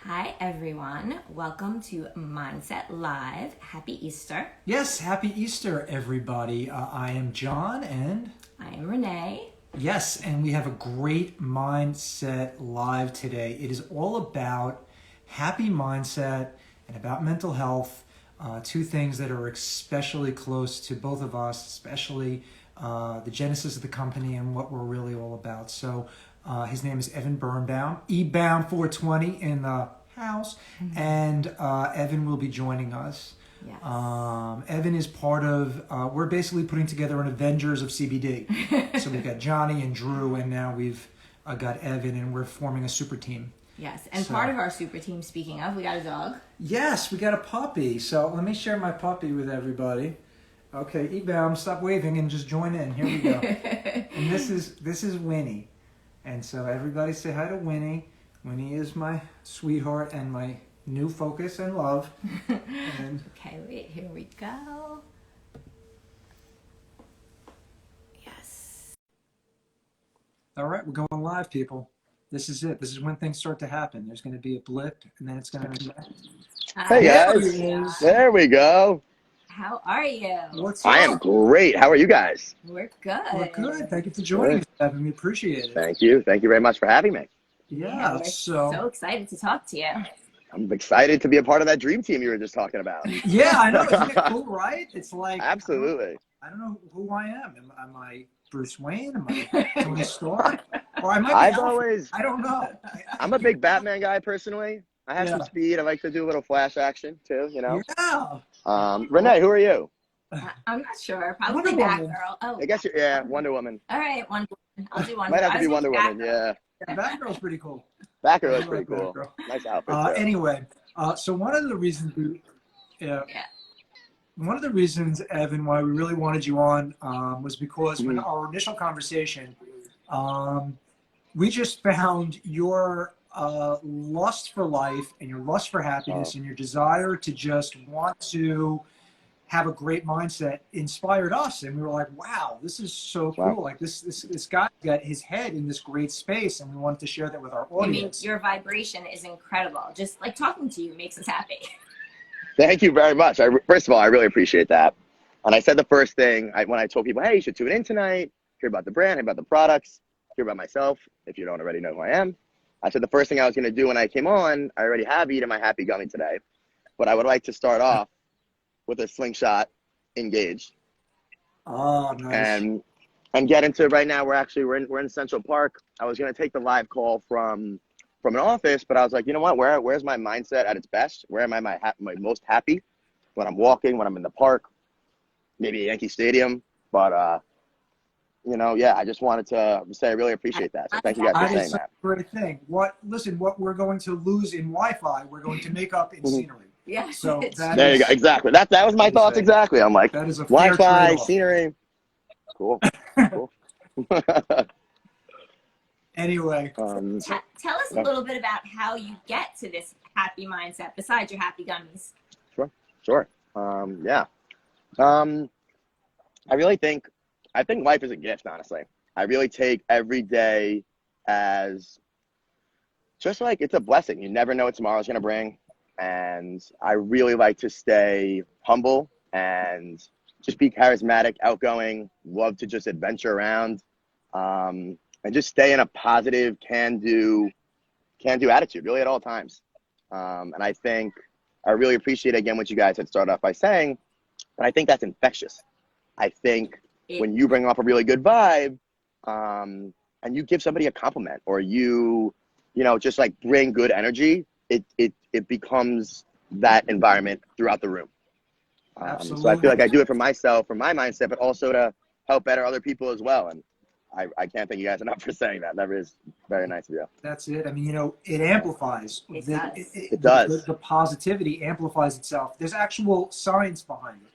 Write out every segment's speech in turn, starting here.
Hi, everyone. Welcome to Mindset Live. Happy Easter. Yes, happy Easter, everybody. I am John, and I am Renee. yes, and we have a great Mindset Live today. It is all about happy mindset and about mental health, two things that are especially close to both of us, especially the genesis of the company and what we're really all about. So his name is Evan Birnbaum, E-Bound 420 in the house, and Evan will be joining us. Yes. Evan is part of, we're basically putting together an Avengers of CBD. So we've got Johnny and Drew, and now we've got Evan, and we're forming a super team. Yes, and part of our super team, speaking of, we got a dog. Yes, we got a puppy. So let me share my puppy with everybody. Okay, E-Bound, stop waving and just join in. Here we go. And this is Winnie. And so everybody say hi to Winnie. Winnie is my sweetheart and my new focus and love. And okay, wait, here we go. Yes. all right, we're going live, people. This is it. This is when things start to happen. There's going to be a blip, and then it's going to connect. Hey guys, there we go. How are you? What's up? I am great. How are you guys? We're good. We're good. Thank you for joining us, Evan. We appreciate it. Thank you. Thank you very much for having me. Yeah, we're so excited to talk to you. I'm excited to be a part of that dream team you were just talking about. Yeah, I know. Isn't it cool, right? It's like Absolutely. I don't know who I am. Am I Bruce Wayne? Am I Tony Stark? Or I might be I've Alfred. always. I don't know. I'm a big Batman guy personally. I have some speed. I like to do a little flash action too. You know. Yeah. Renee, who are you? I'm not sure. Probably Batgirl. Oh, I guess you're Wonder Woman. all right, Wonder Woman. I'll do Wonder Woman. Might have to be Wonder Woman. Yeah. Batgirl's pretty cool. Batgirl is pretty cool. Batgirl. Nice outfit. Anyway, so one of the reasons one of the reasons, Evan, why we really wanted you on was because when our initial conversation, we just found your lust for life and your lust for happiness and your desire to just want to have a great mindset inspired us, and we were like, wow, this is so cool. Like this guy got his head in this great space, and we wanted to share that with our audience. I mean, your vibration is incredible. Just like talking to you makes us happy. Thank you very much. First of all, I really appreciate that. And I said the first thing when I told people, hey, you should tune in tonight, hear about the brand, hear about the products, hear about myself, if you don't already know who I am. I said the first thing I was going to do when I came on, I already have eaten my happy gummy today, but I would like to start off with a slingshot engaged. Oh, nice. And get into it right now. We're in Central Park. I was going to take the live call from an office, but I was like, you know what? Where's my mindset at its best? Where am I my most happy? When I'm walking, when I'm in the park, maybe at Yankee Stadium. But you know, yeah, I just wanted to say I really appreciate that. So thank you guys for saying that. Great thing. What we're going to lose in Wi-Fi, we're going to make up in scenery. Yeah. So there you go. Exactly. That was my thoughts exactly. I'm like, that is a Wi-Fi, scenery. Cool. Cool. Anyway, tell us a little bit about how you get to this happy mindset besides your happy gummies. Sure. Yeah. I think life is a gift, honestly. I really take every day as just like it's a blessing. You never know what tomorrow's going to bring. And I really like to stay humble and just be charismatic, outgoing, love to just adventure around, and just stay in a positive, can-do attitude, really at all times. And I think I really appreciate, again, what you guys had started off by saying, and I think that's infectious. I think when you bring up a really good vibe, and you give somebody a compliment, or you just like bring good energy, it becomes that environment throughout the room. So I feel like I do it for myself, for my mindset, but also to help better other people as well. And I can't thank you guys enough for saying that. That is very nice of you. That's it. I mean, it amplifies. It does. The positivity amplifies itself. There's actual science behind it.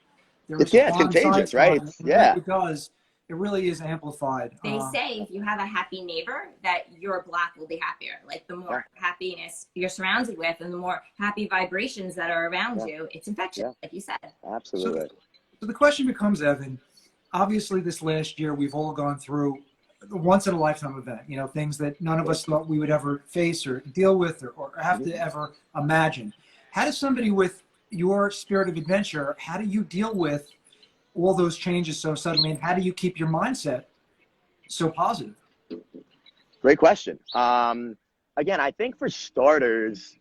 It's contagious, right? Yeah. It does. It really is amplified. They say if you have a happy neighbor, that your block will be happier. Like the more happiness you're surrounded with and the more happy vibrations that are around you, it's infectious, like you said. Absolutely. So the question becomes, Evan, obviously this last year we've all gone through a once in a lifetime event, you know, things that none of us thought we would ever face or deal with or have to ever imagine. How does somebody with your spirit of adventure, how do you deal with all those changes so suddenly, and how do you keep your mindset so positive? Great question. Again, I think for starters,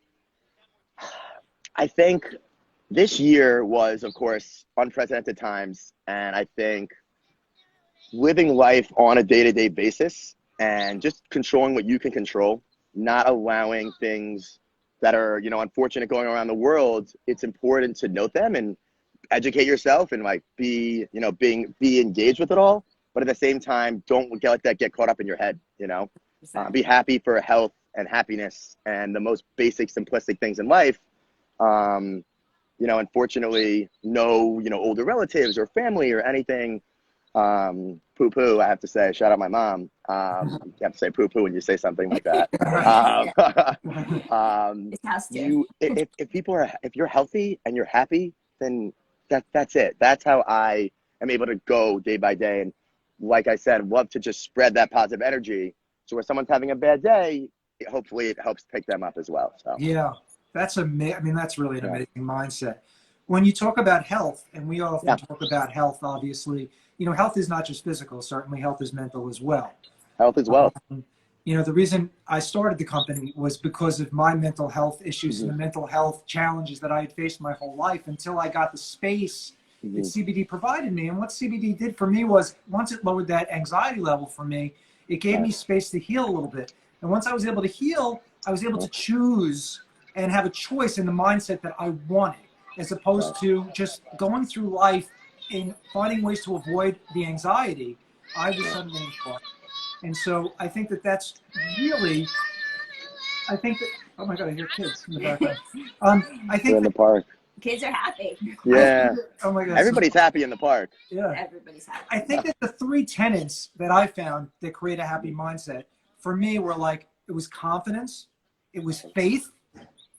I think this year was, of course, unprecedented times. And I think living life on a day-to-day basis and just controlling what you can control, not allowing things that are, you know, unfortunate going around the world, it's important to note them and educate yourself and like be engaged with it all. But at the same time, don't let that get caught up in your head, you know. Be happy for health and happiness and the most basic, simplistic things in life. You know, unfortunately, no, you know, older relatives or family or anything. Poo-poo, I have to say, shout out my mom. You have to say poo-poo when you say something like that. If you're healthy and you're happy, then that's it. That's how I am able to go day by day. And like I said, love to just spread that positive energy. So when someone's having a bad day, hopefully it helps pick them up as well. So yeah, that's amazing. I mean, that's really an amazing mindset. When you talk about health, and we often talk about health, obviously, you know, health is not just physical. Certainly, health is mental as well. Health as well. You know, the reason I started the company was because of my mental health issues and the mental health challenges that I had faced my whole life until I got the space that CBD provided me. And what CBD did for me was, once it lowered that anxiety level for me, it gave me space to heal a little bit. And once I was able to heal, I was able to choose and have a choice in the mindset that I wanted, as opposed to just going through life and finding ways to avoid the anxiety. I was suddenly in part. And so I think that that's really, I think that, oh my God, I hear kids in the background. I think in the park. Kids are happy. Yeah. Oh my God. Everybody's happy in the park. Yeah. Everybody's happy. I think that the three tenets that I found that create a happy mindset for me were like, it was confidence, it was faith,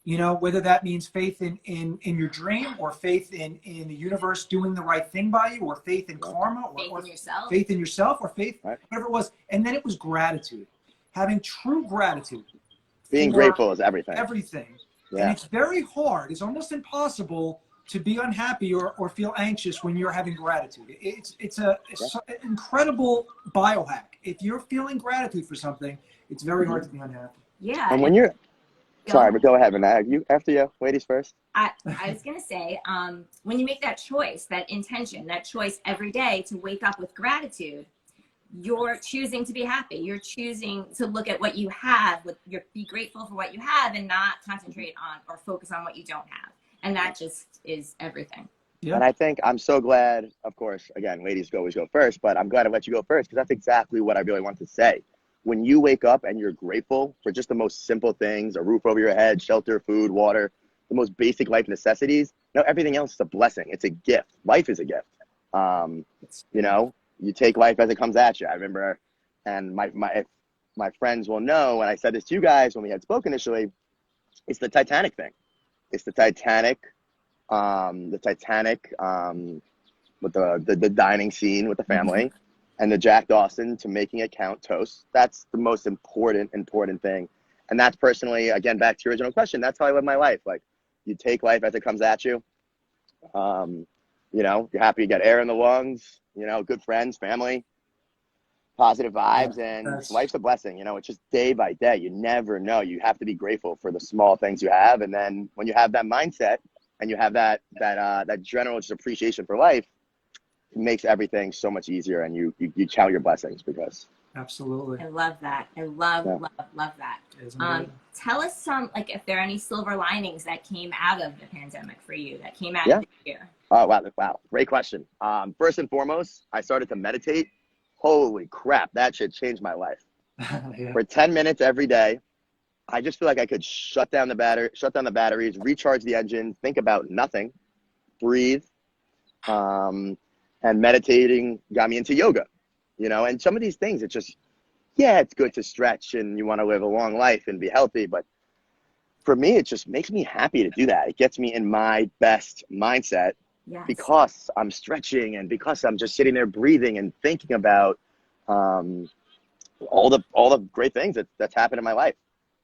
you know, whether that means faith in your dream or faith in the universe doing the right thing by you, or faith in karma, or faith in yourself, or faith, whatever it was. And then it was gratitude, having true gratitude. Being grateful is everything. Everything. Yeah. And it's very hard. It's almost impossible to be unhappy or feel anxious when you're having gratitude. It's an incredible biohack. If you're feeling gratitude for something, it's very hard to be unhappy. Yeah. And when you're, sorry, but go ahead, Renee. You after you, ladies first. I was gonna say, when you make that choice, that intention, that choice every day to wake up with gratitude, you're choosing to be happy. You're choosing to look at what you have, be grateful for what you have, and not concentrate on or focus on what you don't have. And that just is everything. Yeah. And I think I'm so glad, of course, again, ladies always go first, but I'm glad I let you go first, because that's exactly what I really want to say. When you wake up and you're grateful for just the most simple things, a roof over your head, shelter, food, water, the most basic life necessities, you know, everything else is a blessing. It's a gift. Life is a gift. You know, you take life as it comes at you. I remember, and my friends will know, and I said this to you guys when we had spoke initially, it's the Titanic thing. It's the Titanic, with the dining scene with the family, and the Jack Dawson to making it count toast. That's the most important thing. And that's personally, again, back to your original question, that's how I live my life. Like, you take life as it comes at you. You know, you're happy you got air in the lungs, you know, good friends, family, positive vibes, and life's a blessing. You know, it's just day by day. You never know. You have to be grateful for the small things you have. And then when you have that mindset and you have that general just appreciation for life, it makes everything so much easier, and you count your blessings because. Absolutely. I love that. I love that. Tell us like, if there are any silver linings that came out of the pandemic for you, that came out of the year. Oh, wow. Great question. First and foremost, I started to meditate. Holy crap, that shit changed my life. For 10 minutes every day, I just feel like I could shut down the batteries, recharge the engine, think about nothing, breathe. And meditating got me into yoga, you know, and some of these things, it's just, it's good to stretch and you want to live a long life and be healthy. But for me, it just makes me happy to do that. It gets me in my best mindset because I'm stretching and because I'm just sitting there breathing and thinking about, all the great things that's happened in my life.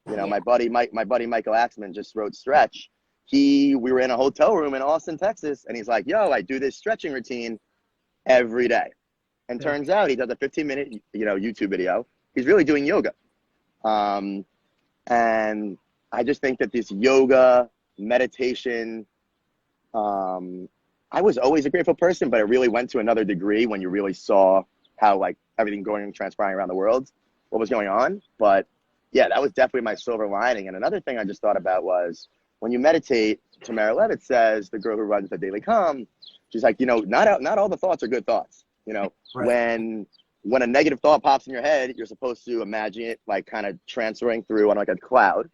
You know, my buddy Michael Axman just wrote Stretch. We were in a hotel room in Austin, Texas, and he's like, yo, I do this stretching routine every day. And turns out he does a 15-minute, YouTube video. He's really doing yoga. And I just think that this yoga, meditation, I was always a grateful person, but it really went to another degree when you really saw how like everything going and transpiring around the world, what was going on. But yeah, that was definitely my silver lining. And another thing I just thought about was when you meditate, Tamara Levitt says, the girl who runs the Daily Calm, she's like, not all the thoughts are good thoughts. When a negative thought pops in your head, you're supposed to imagine it like kind of transferring through on like a cloud,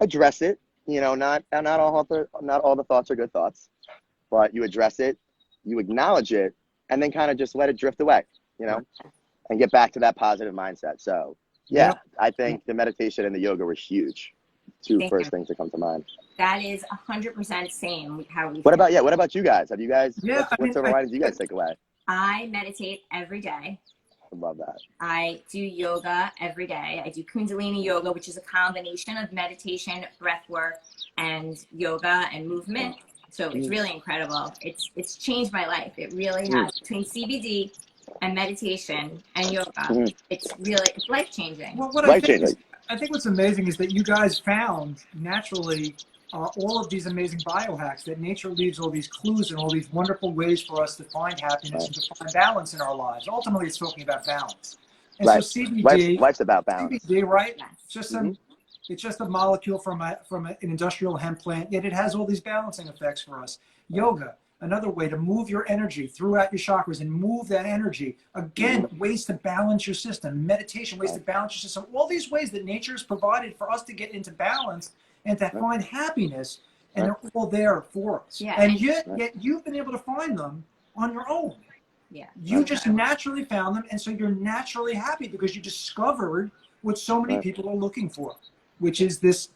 address it, not all the thoughts are good thoughts, but you address it, you acknowledge it, and then kind of just let it drift away, and get back to that positive mindset. So yeah, I think the meditation and the yoga were huge. First things that come to mind. That is 100% same how we What about you guys? Have you guys, what silver linings do you guys take away? I meditate every day. I love that. I do yoga every day. I do Kundalini yoga, which is a combination of meditation, breath work, and yoga and movement. So it's really incredible. It's changed my life. It really has. Between CBD and meditation and yoga, it's life-changing. Well, I think what's amazing is that you guys found naturally all of these amazing biohacks, that nature leaves all these clues and all these wonderful ways for us to find happiness and to find balance in our lives. Ultimately, it's talking about balance. And so CBD, life's about balance. CBD, right? Yes. It's just a molecule from an industrial hemp plant, yet it has all these balancing effects for us. Yoga, another way to move your energy throughout your chakras and move that energy. Again, ways to balance your system. Meditation, ways to balance your system. All these ways that nature has provided for us to get into balance and to find happiness, and they're all there for us. Yeah. And yet you've been able to find them on your own. Yeah. You just naturally found them, and so you're naturally happy because you discovered what so many people are looking for, which is these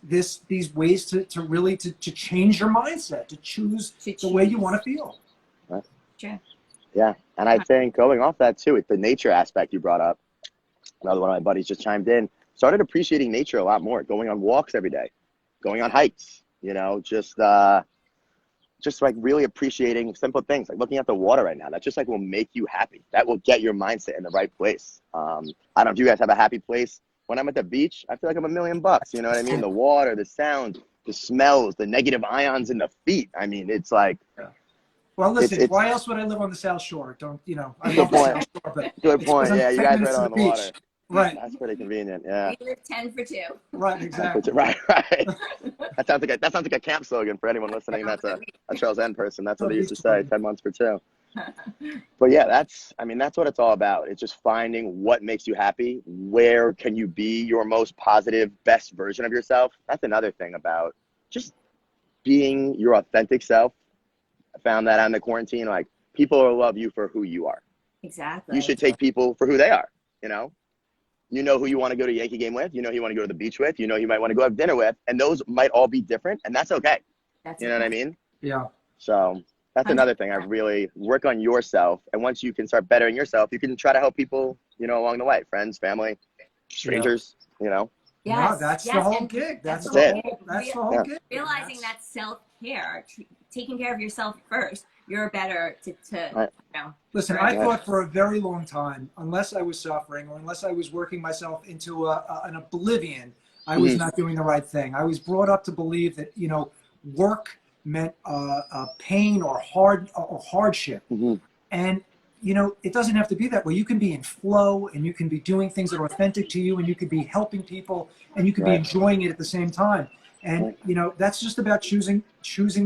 ways to really change your mindset, to choose the way you want to feel. Right. Sure. Yeah, and I think going off that too, it's the nature aspect you brought up. Another one of my buddies just chimed in. Started appreciating nature a lot more, going on walks every day, going on hikes, just like really appreciating simple things, like looking at the water right now. That just like will make you happy. That will get your mindset in the right place. I don't know if you guys have a happy place. When I'm at the beach, I feel like I'm $1 million. You know what I mean? The water, the sound, the smells, the negative ions in the feet. I mean, it's like. Yeah. Well, listen. Why else would I live on the South Shore? I love Good the South Shore, but good point. Yeah, you guys right on the beach. water. Right. That's pretty convenient. Yeah. We live 10 for 2. Right. Exactly. Right. That sounds like a camp slogan for anyone listening. That's a Trails End person. That's what they used to say. 10 months for 2. But yeah, that's what it's all about. It's just finding what makes you happy. Where can you be your most positive, best version of yourself? That's another thing about just being your authentic self. I found that on the quarantine, like people will love you for who you are. Exactly. You should take people for who they are. You know who you want to go to a Yankee game with. You know who you want to go to the beach with. You know who you might want to go have dinner with. And those might all be different. And that's okay. You know what I mean? Yeah. So that's another thing. I really work on yourself. And once you can start bettering yourself, you can try to help people, along the way. Friends, family, strangers, Yes. No, that's the whole gig. That's it. That's the whole gig. Realizing that self-care, taking care of yourself first, you're better to Listen, I thought for a very long time, unless I was suffering or unless I was working myself into an oblivion, I was not doing the right thing. I was brought up to believe that, work meant pain or hardship. And, it doesn't have to be that way. You can be in flow and you can be doing things that are authentic to you and you can be helping people and you can be enjoying it at the same time. And, that's just about choosing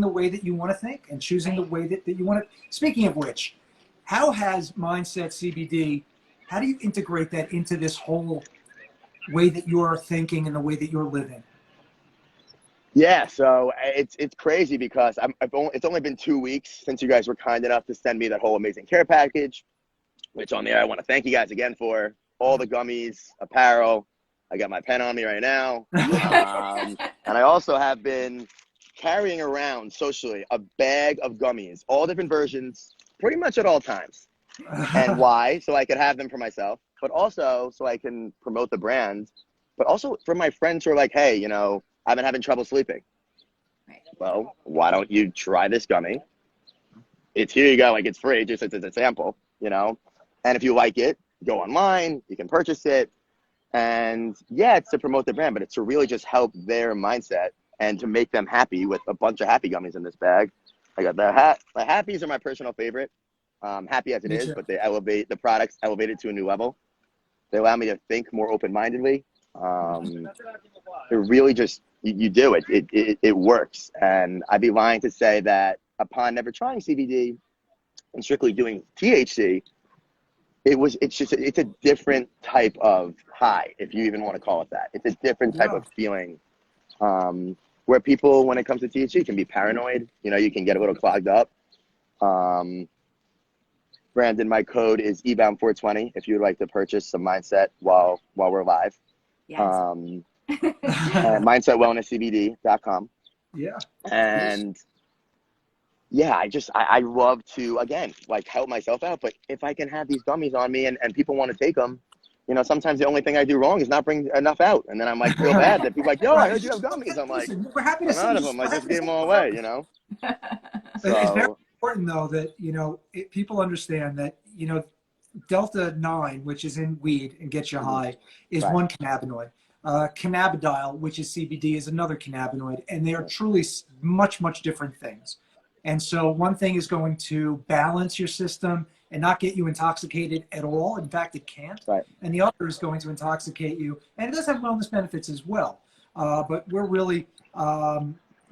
the way that you want to think and choosing the way that you want to. Speaking of which, how has Mindset CBD, how do you integrate that into this whole way that you're thinking and the way that you're living? Yeah, so it's crazy because it's only been 2 weeks since you guys were kind enough to send me that whole amazing care package, which on there I want to thank you guys again for all the gummies, apparel. I got my pen on me right now. And I also have been carrying around socially a bag of gummies, all different versions, pretty much at all times. And why? So I could have them for myself. but also so I can promote the brand, but also for my friends who are like, hey, you know, I've been having trouble sleeping. Right. Well, why don't you try this gummy? It's here you go, like it's free, just it's a sample, you know? And if you like it, go online, you can purchase it. And yeah, it's to promote the brand, but it's to really just help their mindset and to make them happy with a bunch of happy gummies in this bag. I got the happies are my personal favorite. Happy as it Me is, too. but the products elevate it to a new level. They allow me to think more open-mindedly. It really just, you do it. It works. And I'd be lying to say that upon never trying CBD and strictly doing THC, it's a different type of high, if you even want to call it that. It's a different type of feeling, where people, when it comes to THC, can be paranoid. You know, you can get a little clogged up. Brandon, my code is EBOUND420 if you would like to purchase some mindset while we're live. Yes. MindsetWellnessCBD.com. Yeah. And yeah, I love to, again, like help myself out. But if I can have these gummies on me and people want to take them, you know, sometimes the only thing I do wrong is not bring enough out. And then I'm like, feel bad that people are like, yo, I heard you have gummies. I'm like, we're happy to I'm out of see them. you. I just gave them all away, you know? It's very So, important, though, that, you know, people understand that, you know, Delta 9, which is in weed and gets you high, is Right. one cannabinoid. Cannabidiol, which is CBD, is another cannabinoid, and they are truly much, much different things. And so one thing is going to balance your system and not get you intoxicated at all. In fact, it can't. Right. And the other is going to intoxicate you. And it does have wellness benefits as well. But we're really,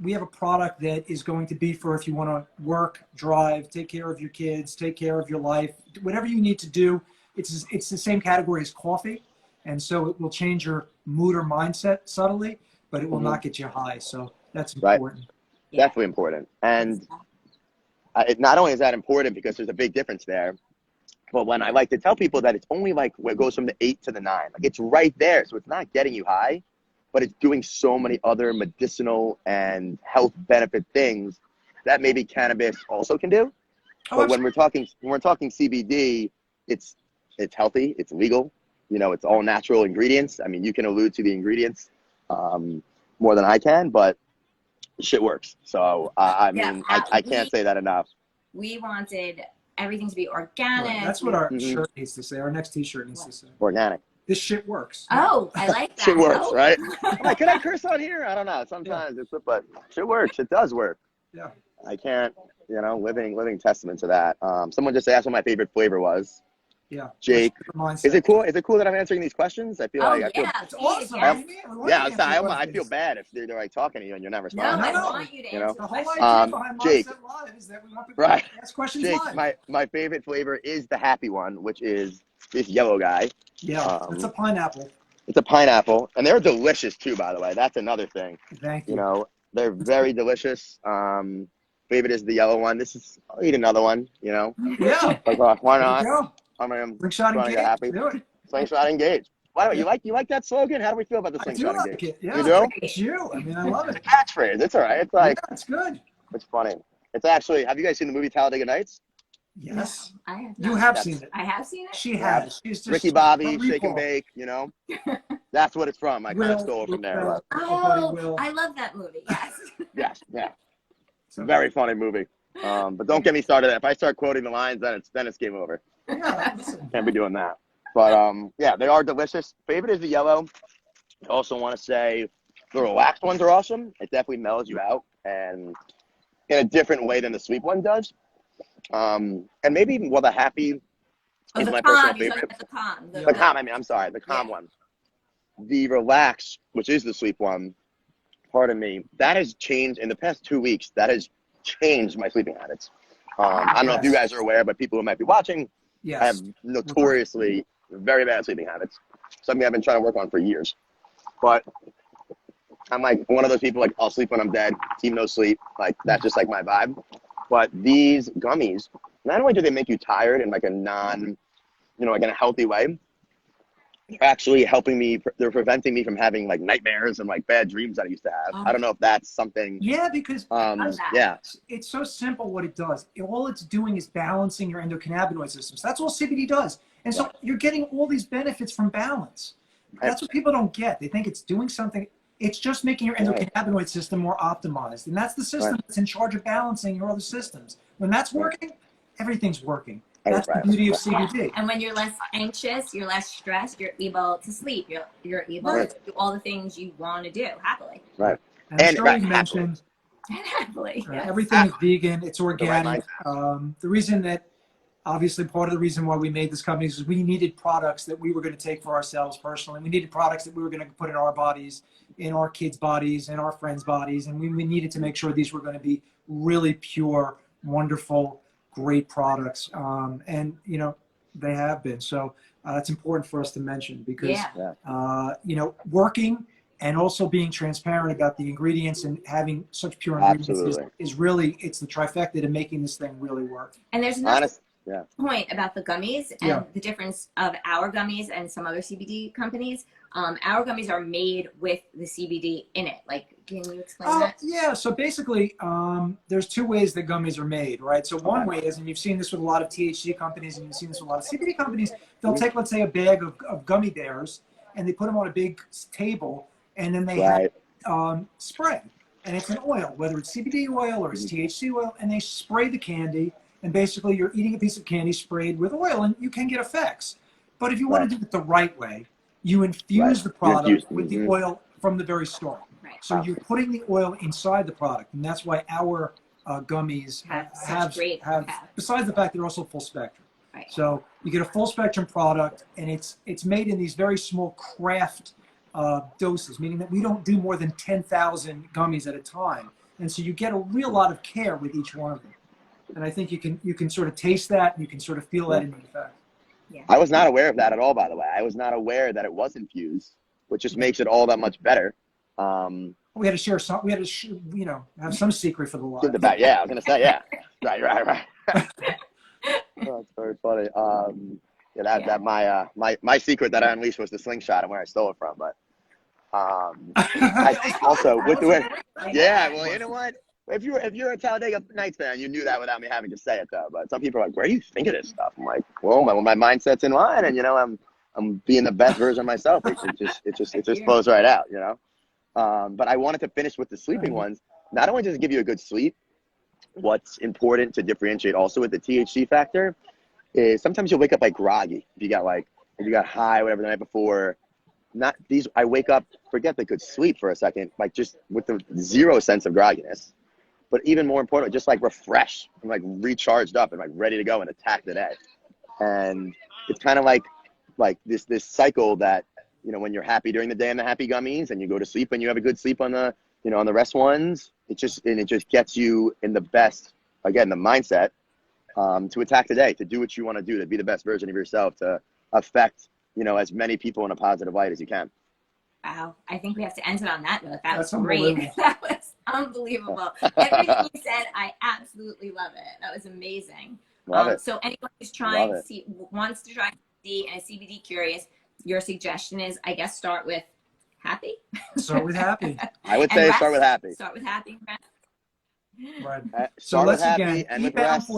we have a product that is going to be for if you want to work, drive, take care of your kids, take care of your life, whatever you need to do. It's the same category as coffee. And so it will change your mood or mindset subtly, but it will not get you high. So that's important. Right. Definitely important. And not only is that important because there's a big difference there, but when I like to tell people that it's only like where it goes from the 8 to the 9, like it's right there. So it's not getting you high, but it's doing so many other medicinal and health benefit things that maybe cannabis also can do. But when we're talking CBD, it's healthy, it's legal, you know, it's all natural ingredients. I mean, you can allude to the ingredients more than I can, but shit works. So I mean, I can't say that enough. We wanted everything to be organic. Right. That's what our shirt needs to say. Our next T-shirt needs to say. Organic. This shit works. Oh, I like that. Shit works, right? I'm like, can I curse on here? I don't know. Sometimes but shit works. It does work. Yeah. I can't, you know, living testament to that. Someone just asked what my favorite flavor was. Yeah. Jake, is it cool? Is it cool that I'm answering these questions? I feel it's awesome. I feel bad if they're like talking to you and you're not responding. No, I want you to answer. The whole idea behind Jake, Mindset Live is that we want people to ask questions Jake, live. my favorite flavor is the happy one, which is this yellow guy. Yeah, it's a pineapple. It's a pineapple, and they're delicious too, by the way. That's another thing. Thank you. You know, they're very delicious. Favorite is the yellow one. I'll eat another one, you know? Yeah. Like, why not? Go. I'm slingshot trying to get happy. Do it. Slingshot engage. Why don't you like that slogan? How do we feel about the slingshot engage? I do like it. Yeah, you do? it's you. I mean, I love it. It's a catchphrase. It's all right. It's like it's good. It's funny. It's actually. Have you guys seen the movie Talladega Nights? Yes. I have. You have seen it. I have seen it. She has. She's just Ricky Bobby, Shake and Bake. You know, that's what it's from. I kind of stole it from there. Oh, I love that movie. Yes. Yeah. It's a very funny movie. But don't get me started. If I start quoting the lines, then it's game over. Yeah, can't be doing that. But yeah, they are delicious. Favorite is the yellow. I also want to say the relaxed ones are awesome. It definitely mellows you out and in a different way than the sweet one does. And maybe even the happy is my personal favorite. The calm. The calm. I mean, I'm sorry, the calm one. The relax, which is the sweet one. Pardon me. That has changed in the past 2 weeks. That has changed my sleeping habits. I don't know if you guys are aware, but people who might be watching, I have notoriously very bad sleeping habits. Something I've been trying to work on for years. But I'm like one of those people, like I'll sleep when I'm dead, team no sleep. Like that's just like my vibe. But these gummies, not only do they make you tired in like a like in a healthy way, they're actually helping me. They're preventing me from having like nightmares and like bad dreams that I used to have. I don't know if that's something. Yeah, because yeah, it's so simple what it does. All it's doing is balancing your endocannabinoid systems. That's all CBD does. And so you're getting all these benefits from balance. That's what people don't get. They think it's doing something. It's just making your endocannabinoid system more optimized. And that's the system that's in charge of balancing your other systems. When that's working, everything's working. That's the beauty of CBD. Yeah. And when you're less anxious, you're less stressed, you're able to sleep. You're able to do all the things you want to do happily. Right. And Shirley mentioned happily. everything is vegan. It's organic. The reason that, obviously, part of the reason why we made this company is we needed products that we were going to take for ourselves personally. We needed products that we were going to put in our bodies, in our kids' bodies, in our friends' bodies. And we needed to make sure these were going to be really pure, wonderful, great products. And, you know, they have been. So it's important for us to mention because, you know, working and also being transparent about the ingredients and having such pure ingredients is really, it's the trifecta to making this thing really work. And there's another point about the gummies and the difference of our gummies and some other CBD companies. Our gummies are made with the CBD in it. Like, can you explain that? Yeah, so basically, there's two ways that gummies are made, right? So one way is, and you've seen this with a lot of THC companies and you've seen this with a lot of CBD companies, they'll take, let's say, a bag of gummy bears and they put them on a big table and then they have spray. And it's an oil, whether it's CBD oil or it's THC oil, and they spray the candy. And basically, you're eating a piece of candy sprayed with oil, and you can get effects. But if you want to do it the right way, you infuse the product with the oil from the very start. So you're putting the oil inside the product, and that's why our gummies have, besides the fact they're also full spectrum. So you get a full spectrum product, and it's made in these very small craft doses, meaning that we don't do more than 10,000 gummies at a time. And so you get a real lot of care with each one of them. And I think you can sort of taste that, and you can sort of feel that in the effect. Yeah. I was not aware of that at all, by the way. I was not aware that it was infused, which just makes it all that much better. We had to share some. We had to, you know, have some secret for the live. Yeah, I was gonna say, right. Oh, that's very funny. My secret that I unleashed was the slingshot and where I stole it from. But I also with the way, well, you know what? If you're a Talladega Nights fan, you knew that without me having to say it, though. But some people are like, "Where do you think of this stuff?" I'm like, "Well, my mindset's in line, and you know, I'm being the best version of myself. It just flows right out, you know." But I wanted to finish with the sleeping ones. Not only does it give you a good sleep, what's important to differentiate also with the THC factor is sometimes you'll wake up like groggy if you got high, whatever the night before. I wake up, forget the good sleep for a second, like just with the zero sense of grogginess. But even more importantly, just like refreshed and like recharged up and like ready to go and attack the day. And it's kind of like this cycle that, you know, when you're happy during the day on the happy gummies and you go to sleep and you have a good sleep on the, you know, on the rest ones, it just gets you in the best, again, the mindset to attack the day, to do what you want to do, to be the best version of yourself, to affect, you know, as many people in a positive light as you can. Wow. I think we have to end it on that note. That's great. That was unbelievable. Everything you said, I absolutely love it. That was amazing. Love it. So anyone who's wants to try CBD and is CBD curious, your suggestion is, I guess, start with happy. Start with happy. I would say start with happy. Start with happy. Right. So let's again, and with rest.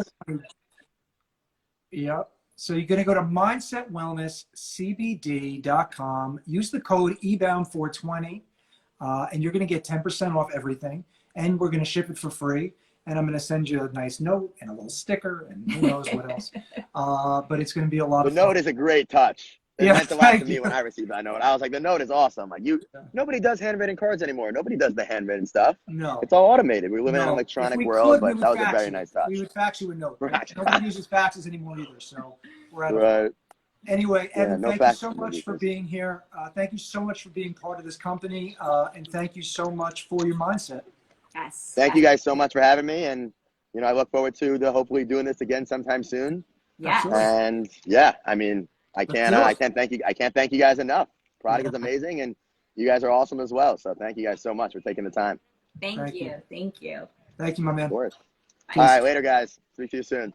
Yep. So you're going to go to mindsetwellnesscbd.com, use the code EBOUND420, and you're going to get 10% off everything. And we're going to ship it for free. And I'm going to send you a nice note and a little sticker and who knows what else. But it's going to be a lot of fun. The note is a great touch. It meant a lot to me when I received that note. I was like, the note is awesome. Like nobody does handwritten cards anymore. Nobody does the handwritten stuff. No. It's all automated. We live in an electronic world, but that was a very nice touch. We would fax you a note. Right? Nobody uses faxes anymore either. So we're out of right. Anyway, Evan, thank you so much for being here. Thank you so much for being part of this company. And thank you so much for your mindset. Yes. Thank you guys so much for having me. And, you know, I look forward to hopefully doing this again sometime soon. Yeah. And I mean, I can't thank you guys enough. Product is amazing, and you guys are awesome as well. So thank you guys so much for taking the time. Thank you. Thank you. Thank you, my man. Of course. All right, later, guys. Speak to you soon.